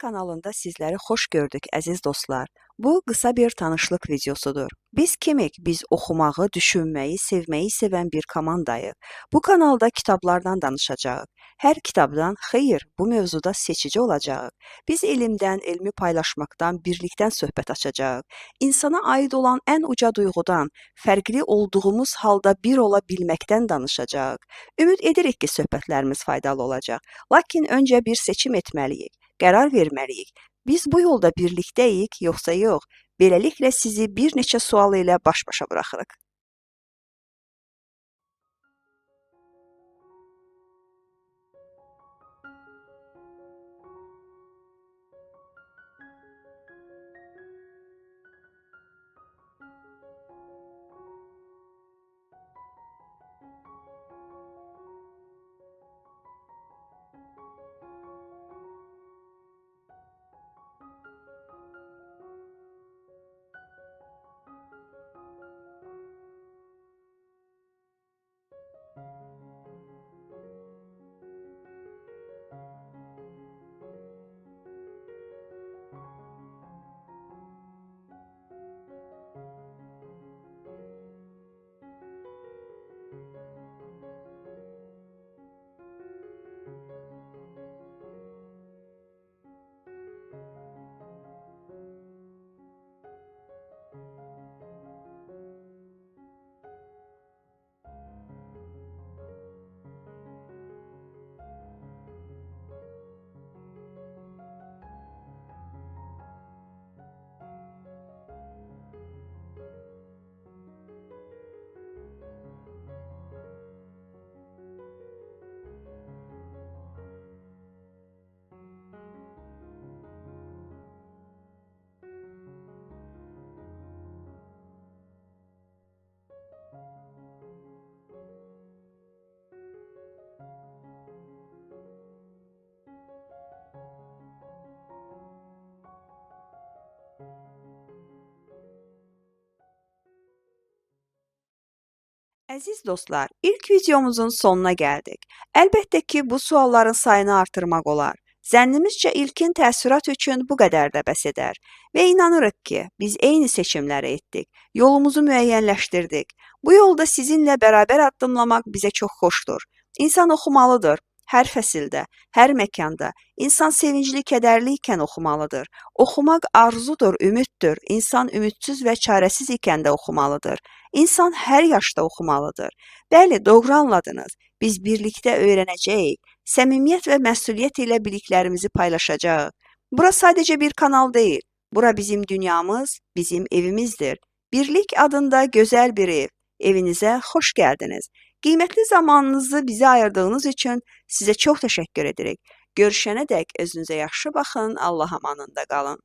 kanalında sizləri xoş gördük, əziz dostlar. Bu, qısa bir tanışlıq videosudur. Biz kimik? Biz oxumağı, düşünməyi, sevməyi sevən bir komandayıq. Bu kanalda kitablardan danışacağıq. Hər kitabdan, xeyr, bu mövzuda seçici olacağıq. Biz elmdən, elmi paylaşmaqdan, birlikdən söhbət açacağıq. İnsana aid olan ən uca duyğudan, fərqli olduğumuz halda bir ola bilməkdən danışacağıq. Ümid edirik ki, söhbətlərimiz faydalı olacaq. Lakin öncə bir seçim etməliyik. Qərar verməliyik. Biz bu yolda birlikdəyik, yoxsa yox? Beləliklə sizi bir neçə sual ilə baş-başa buraxırıq. Əziz dostlar, ilk videomuzun sonuna gəldik. Əlbəttə ki, bu sualların sayını artırmaq olar. Zənnimizcə ilkin təəssürat üçün bu qədər də bəs edər. Və inanırıq ki, biz eyni seçimləri etdik, yolumuzu müəyyənləşdirdik. Bu yolda sizinlə bərabər addımlamaq bizə çox xoşdur. İnsan oxumalıdır. Hər fəsildə, hər məkanda. İnsan sevincli, kədərli ikən oxumalıdır. Oxumaq arzudur, ümiddir. İnsan ümidsiz və çarəsiz ikən də oxumalıdır. İnsan hər yaşda oxumalıdır. Bəli, doğru anladınız. Biz birlikdə öyrənəcəyik. Səmimiyyət və məsuliyyət ilə biliklərimizi paylaşacağıq. Bura sadəcə bir kanal deyil. Bura bizim dünyamız, bizim evimizdir. Birlik adında gözəl bir ev. Evinizə xoş gəldiniz. Qiymətli zamanınızı bizə ayırdığınız üçün sizə çox təşəkkür edirik. Görüşənədək özünüzə yaxşı baxın, Allah amanında qalın.